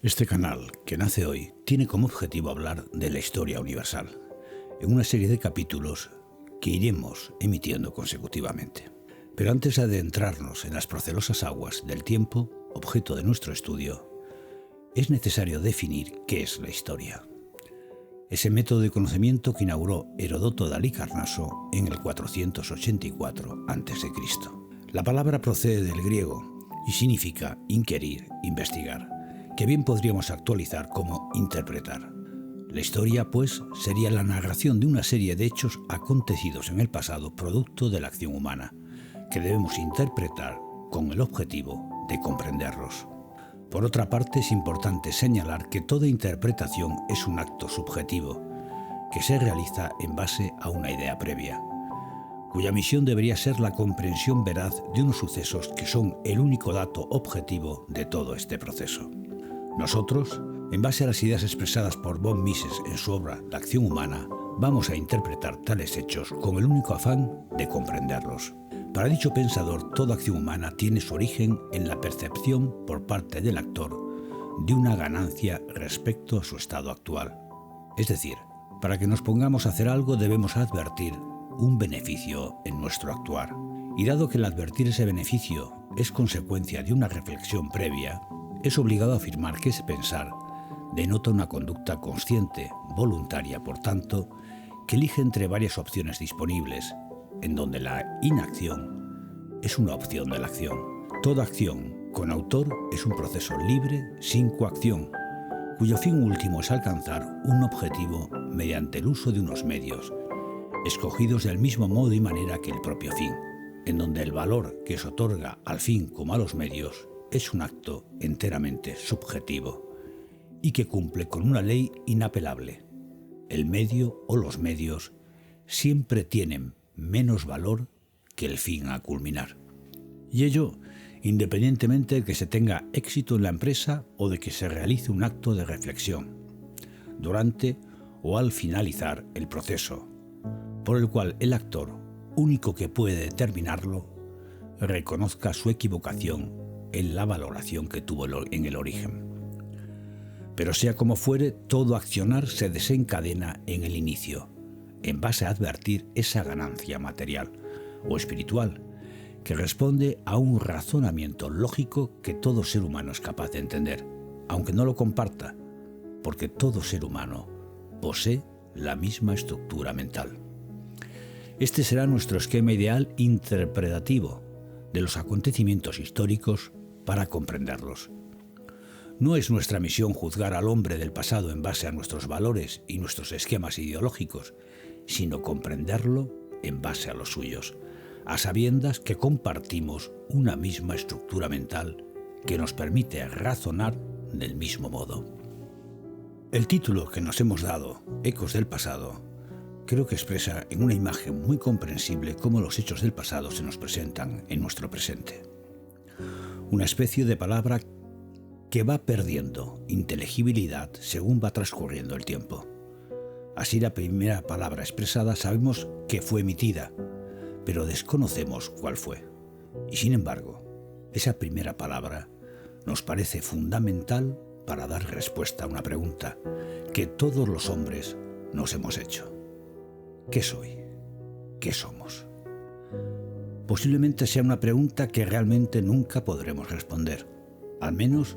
Este canal, que nace hoy, tiene como objetivo hablar de la historia universal, en una serie de capítulos que iremos emitiendo consecutivamente. Pero antes de adentrarnos en las procelosas aguas del tiempo, objeto de nuestro estudio, es necesario definir qué es la historia. Ese método de conocimiento que inauguró Heródoto de Halicarnaso en el 484 a.C. La palabra procede del griego y significa inquirir, investigar, que bien podríamos actualizar como interpretar. La historia, pues, sería la narración de una serie de hechos acontecidos en el pasado producto de la acción humana, que debemos interpretar con el objetivo de comprenderlos. Por otra parte, es importante señalar que toda interpretación es un acto subjetivo, que se realiza en base a una idea previa, cuya misión debería ser la comprensión veraz de unos sucesos que son el único dato objetivo de todo este proceso. Nosotros, en base a las ideas expresadas por von Mises en su obra La acción humana, vamos a interpretar tales hechos con el único afán de comprenderlos. Para dicho pensador, toda acción humana tiene su origen en la percepción por parte del actor de una ganancia respecto a su estado actual. Es decir, para que nos pongamos a hacer algo debemos advertir un beneficio en nuestro actuar. Y dado que el advertir ese beneficio es consecuencia de una reflexión previa, es obligado a afirmar que ese pensar denota una conducta consciente, voluntaria, por tanto, que elige entre varias opciones disponibles, en donde la inacción es una opción de la acción. Toda acción con autor es un proceso libre, sin coacción, cuyo fin último es alcanzar un objetivo mediante el uso de unos medios, escogidos del mismo modo y manera que el propio fin, en donde el valor que se otorga al fin como a los medios es un acto enteramente subjetivo y que cumple con una ley inapelable. El medio o los medios siempre tienen menos valor que el fin a culminar. Y ello independientemente de que se tenga éxito en la empresa o de que se realice un acto de reflexión, durante o al finalizar el proceso, por el cual el actor, único que puede determinarlo, reconozca su equivocación en la valoración que tuvo en el origen. Pero sea como fuere, todo accionar se desencadena en el inicio, en base a advertir esa ganancia material o espiritual, que responde a un razonamiento lógico que todo ser humano es capaz de entender, aunque no lo comparta, porque todo ser humano posee la misma estructura mental. Este será nuestro esquema ideal interpretativo de los acontecimientos históricos para comprenderlos. No es nuestra misión juzgar al hombre del pasado en base a nuestros valores y nuestros esquemas ideológicos, sino comprenderlo en base a los suyos, a sabiendas que compartimos una misma estructura mental que nos permite razonar del mismo modo. El título que nos hemos dado, Ecos del pasado, creo que expresa en una imagen muy comprensible cómo los hechos del pasado se nos presentan en nuestro presente. Una especie de palabra que va perdiendo inteligibilidad según va transcurriendo el tiempo. Así, la primera palabra expresada sabemos que fue emitida, pero desconocemos cuál fue. Y sin embargo, esa primera palabra nos parece fundamental para dar respuesta a una pregunta que todos los hombres nos hemos hecho. ¿Qué soy? ¿Qué somos? Posiblemente sea una pregunta que realmente nunca podremos responder, al menos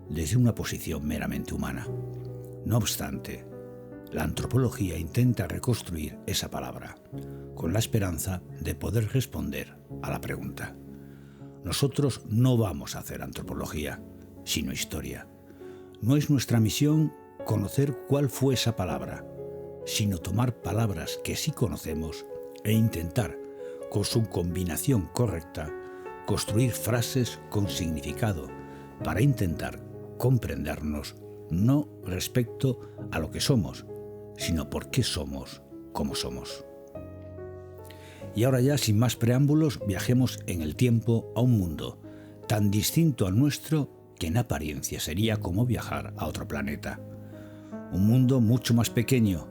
desde una posición meramente humana. No obstante, la antropología intenta reconstruir esa palabra, con la esperanza de poder responder a la pregunta. Nosotros no vamos a hacer antropología, sino historia. No es nuestra misión conocer cuál fue esa palabra, sino tomar palabras que sí conocemos e intentar, con su combinación correcta, construir frases con significado para intentar comprendernos no respecto a lo que somos, sino por qué somos como somos. Y ahora ya, sin más preámbulos, viajemos en el tiempo a un mundo tan distinto al nuestro que en apariencia sería como viajar a otro planeta. Un mundo mucho más pequeño,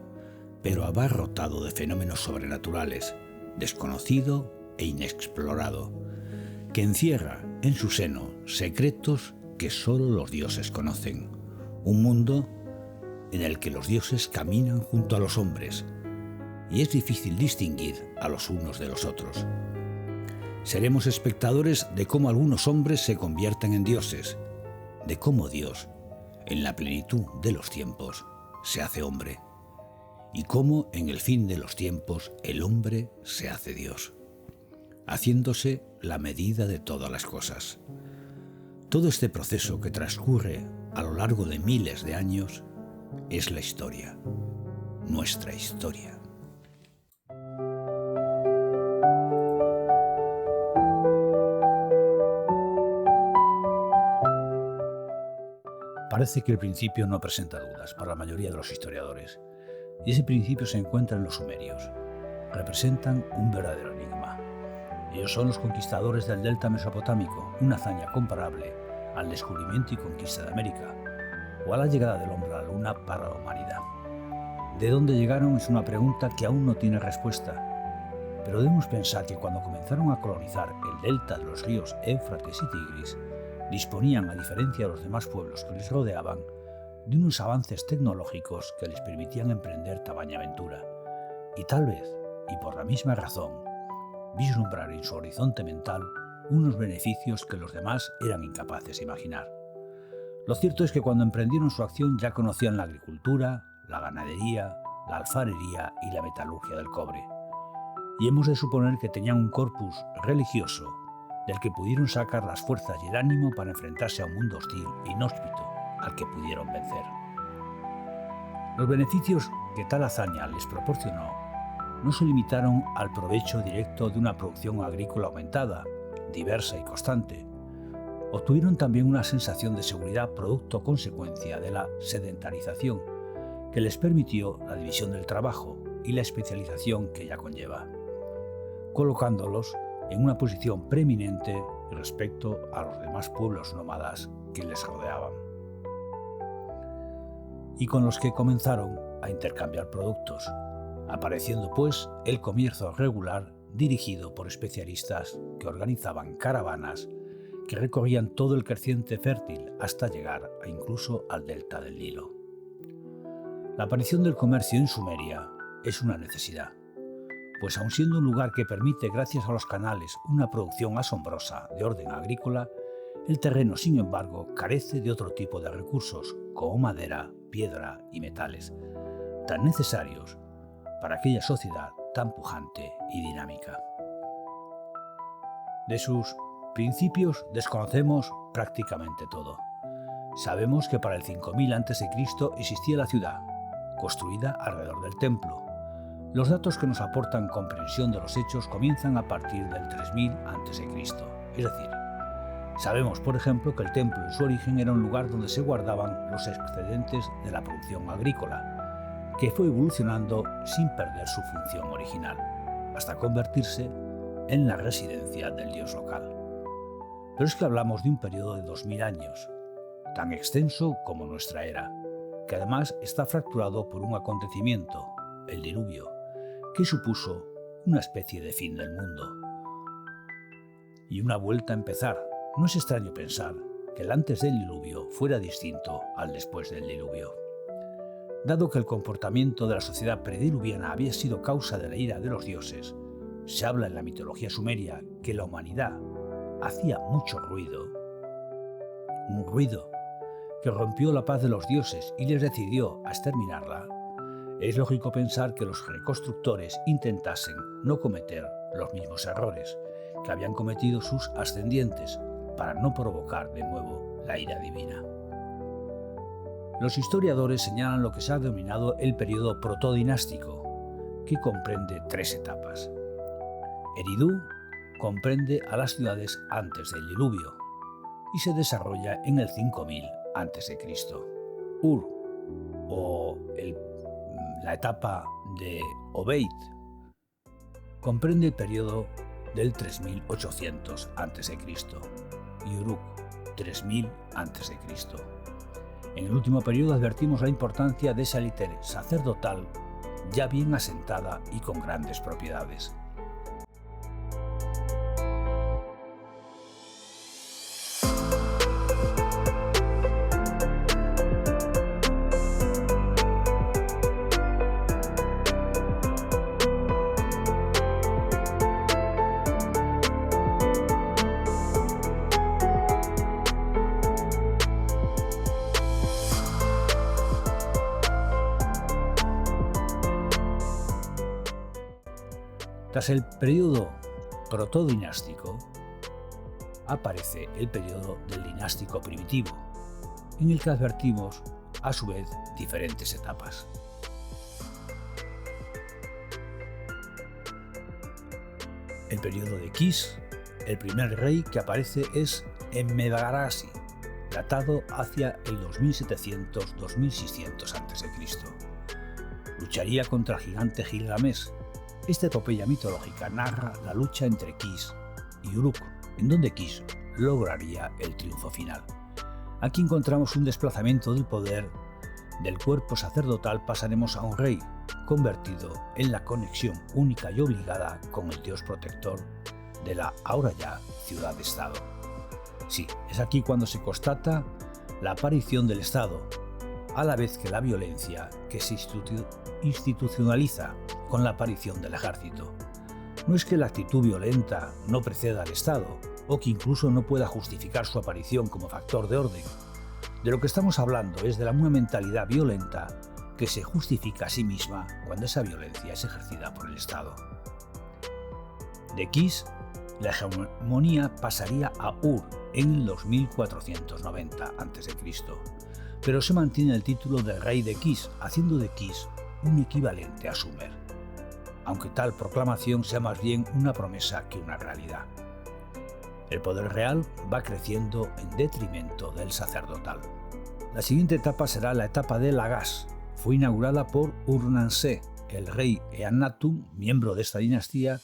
pero abarrotado de fenómenos sobrenaturales, desconocido e inexplorado, que encierra en su seno secretos que solo los dioses conocen, Un mundo en el que los dioses caminan junto a los hombres y es difícil distinguir a los unos de los otros. Seremos espectadores de cómo algunos hombres se convierten en dioses, de cómo Dios, en la plenitud de los tiempos, se hace hombre, y cómo en el fin de los tiempos el hombre se hace Dios, haciéndose la medida de todas las cosas. Todo este proceso que transcurre a lo largo de miles de años es la historia, nuestra historia. Parece que el principio no presenta dudas para la mayoría de los historiadores, y ese principio se encuentra en los sumerios. Representan un verdadero enigma. Ellos son los conquistadores del delta mesopotámico, una hazaña comparable al descubrimiento y conquista de América, o a la llegada del hombre a la luna para la humanidad. ¿De dónde llegaron? Es una pregunta que aún no tiene respuesta, pero debemos pensar que cuando comenzaron a colonizar el delta de los ríos Éufrates y Tigris, disponían, a diferencia de los demás pueblos que les rodeaban, de unos avances tecnológicos que les permitían emprender tamaña aventura, y tal vez, y por la misma razón, vislumbrar en su horizonte mental unos beneficios que los demás eran incapaces de imaginar. Lo cierto es que cuando emprendieron su acción ya conocían la agricultura, la ganadería, la alfarería y la metalurgia del cobre, y hemos de suponer que tenían un corpus religioso del que pudieron sacar las fuerzas y el ánimo para enfrentarse a un mundo hostil e inhóspito al que pudieron vencer. Los beneficios que tal hazaña les proporcionó no se limitaron al provecho directo de una producción agrícola aumentada, diversa y constante. Obtuvieron también una sensación de seguridad producto consecuencia de la sedentarización, que les permitió la división del trabajo y la especialización que ella conlleva, colocándolos en una posición preeminente respecto a los demás pueblos nómadas que les rodeaban, y con los que comenzaron a intercambiar productos, apareciendo pues el comercio regular dirigido por especialistas que organizaban caravanas que recorrían todo el creciente fértil hasta llegar incluso al delta del Nilo. La aparición del comercio en Sumeria es una necesidad, pues aun siendo un lugar que permite gracias a los canales una producción asombrosa de orden agrícola, el terreno, sin embargo, carece de otro tipo de recursos como madera, piedra y metales, tan necesarios para aquella sociedad tan pujante y dinámica. De sus principios desconocemos prácticamente todo. Sabemos que para el 5000 a.C. existía la ciudad, construida alrededor del templo. Los datos que nos aportan comprensión de los hechos comienzan a partir del 3000 a.C., es decir, sabemos, por ejemplo, que el templo en su origen era un lugar donde se guardaban los excedentes de la producción agrícola, que fue evolucionando sin perder su función original, hasta convertirse en la residencia del dios local. Pero es que hablamos de un periodo de 2000 años, tan extenso como nuestra era, que además está fracturado por un acontecimiento, el diluvio, que supuso una especie de fin del mundo y una vuelta a empezar. No es extraño pensar que el antes del diluvio fuera distinto al después del diluvio. Dado que el comportamiento de la sociedad prediluviana había sido causa de la ira de los dioses, se habla en la mitología sumeria que la humanidad hacía mucho ruido, un ruido que rompió la paz de los dioses y les decidió a exterminarla. Es lógico pensar que los reconstructores intentasen no cometer los mismos errores que habían cometido sus ascendientes para no provocar de nuevo la ira divina. Los historiadores señalan lo que se ha denominado el periodo protodinástico, que comprende 3 etapas. Eridu comprende a las ciudades antes del diluvio y se desarrolla en el 5000 a.C. Ur, o la etapa de Obeid, comprende el periodo del 3800 a.C. y Uruk, 3000 a.C. En el último periodo advertimos la importancia de esa élite sacerdotal ya bien asentada y con grandes propiedades. Tras el periodo protodinástico, aparece el periodo del dinástico primitivo, en el que advertimos, a su vez, diferentes etapas. El periodo de Kis, el primer rey que aparece es Enmedarasi, datado hacia el 2700-2600 a.C. Lucharía contra el gigante Gilgamesh. Esta epopeya mitológica narra la lucha entre Kis y Uruk, en donde Kis lograría el triunfo final. Aquí encontramos un desplazamiento del poder. Del cuerpo sacerdotal pasaremos a un rey, convertido en la conexión única y obligada con el dios protector de la ahora ya ciudad-estado. Sí, es aquí cuando se constata la aparición del Estado, a la vez que la violencia que se institucionaliza con la aparición del ejército. No es que la actitud violenta no preceda al Estado, o que incluso no pueda justificar su aparición como factor de orden. De lo que estamos hablando es de una mentalidad violenta que se justifica a sí misma cuando esa violencia es ejercida por el Estado. De Kis, la hegemonía pasaría a Ur en el 2490 a.C., pero se mantiene el título de rey de Kis, haciendo de Kis un equivalente a Sumer, aunque tal proclamación sea más bien una promesa que una realidad. El poder real va creciendo en detrimento del sacerdotal. La siguiente etapa será la etapa de Lagash. Fue inaugurada por Ur-Nansé. El rey Eannatum, miembro de esta dinastía,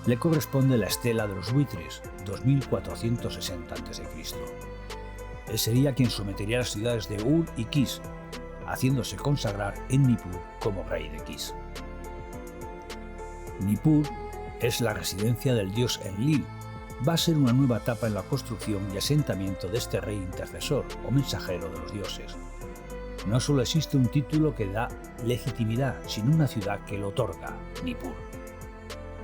le corresponde la estela de los buitres, 2460 a.C. Él sería quien sometería las ciudades de Ur y Kis, haciéndose consagrar en Nippur como rey de Kis. Nippur es la residencia del dios Enlil. Va a ser una nueva etapa en la construcción y asentamiento de este rey intercesor o mensajero de los dioses. No solo existe un título que da legitimidad, sino una ciudad que lo otorga, Nippur.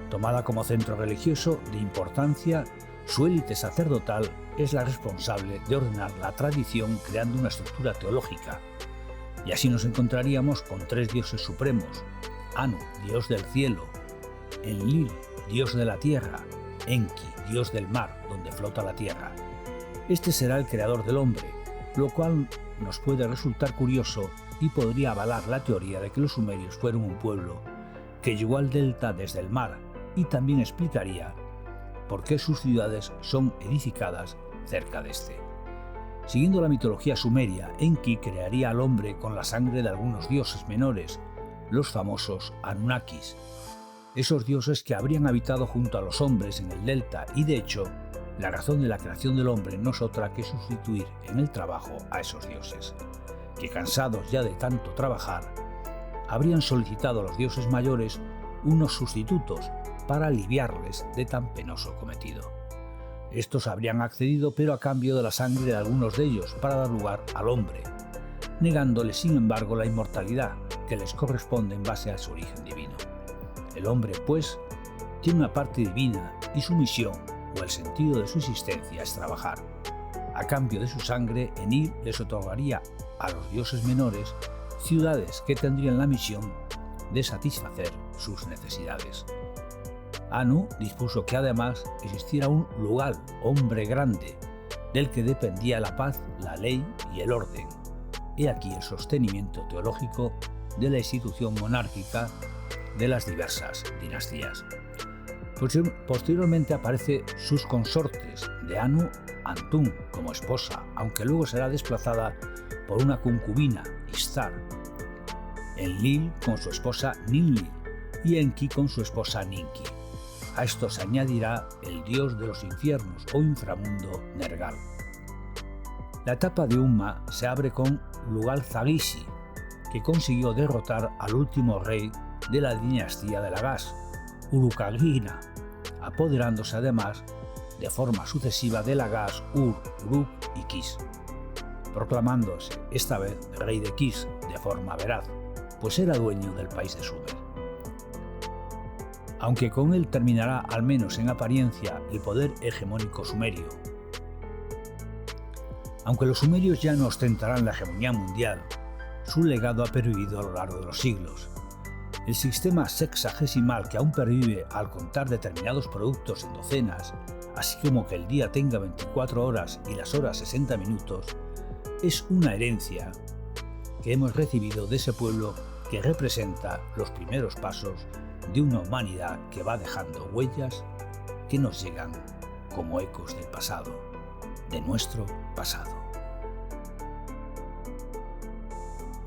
Tomada como centro religioso de importancia, su élite sacerdotal es la responsable de ordenar la tradición creando una estructura teológica. Y así nos encontraríamos con tres dioses supremos: Anu, dios del cielo; Enlil, dios de la tierra; Enki, dios del mar, donde flota la tierra. Este será el creador del hombre, lo cual nos puede resultar curioso y podría avalar la teoría de que los sumerios fueron un pueblo que llegó al delta desde el mar, y también explicaría por qué sus ciudades son edificadas cerca de este. Siguiendo la mitología sumeria, Enki crearía al hombre con la sangre de algunos dioses menores, los famosos Anunnakis, esos dioses que habrían habitado junto a los hombres en el delta, y de hecho, la razón de la creación del hombre no es otra que sustituir en el trabajo a esos dioses, que cansados ya de tanto trabajar, habrían solicitado a los dioses mayores unos sustitutos para aliviarles de tan penoso cometido. Estos habrían accedido, pero a cambio de la sangre de algunos de ellos, para dar lugar al hombre, negándoles sin embargo la inmortalidad que les corresponde en base a su origen divino. El hombre, pues, tiene una parte divina y su misión o el sentido de su existencia es trabajar. A cambio de su sangre, Enlil les otorgaría a los dioses menores ciudades que tendrían la misión de satisfacer sus necesidades. Anu dispuso que además existiera un Lugal, hombre grande, del que dependía la paz, la ley y el orden. He aquí el sostenimiento teológico de la institución monárquica de las diversas dinastías. Posteriormente aparece sus consortes de Anu, Antún, como esposa, aunque luego será desplazada por una concubina, Ishtar; Enlil con su esposa Ninlil y Enki con su esposa Ninki. A esto se añadirá el dios de los infiernos o inframundo, Nergal. La etapa de Umma se abre con Lugal-Zagishi, que consiguió derrotar al último rey de la dinastía de Lagash, Uruk-agina, apoderándose además de forma sucesiva de Lagash, Ur, Uruk y Kis, proclamándose esta vez rey de Kis de forma veraz, pues era dueño del país de Sumer. Aunque con él terminará, al menos en apariencia, el poder hegemónico sumerio. Aunque los sumerios ya no ostentarán la hegemonía mundial, su legado ha pervivido a lo largo de los siglos. El sistema sexagesimal que aún pervive al contar determinados productos en docenas, así como que el día tenga 24 horas y las horas 60 minutos, es una herencia que hemos recibido de ese pueblo que representa los primeros pasos de una humanidad que va dejando huellas que nos llegan como ecos del pasado, de nuestro pasado.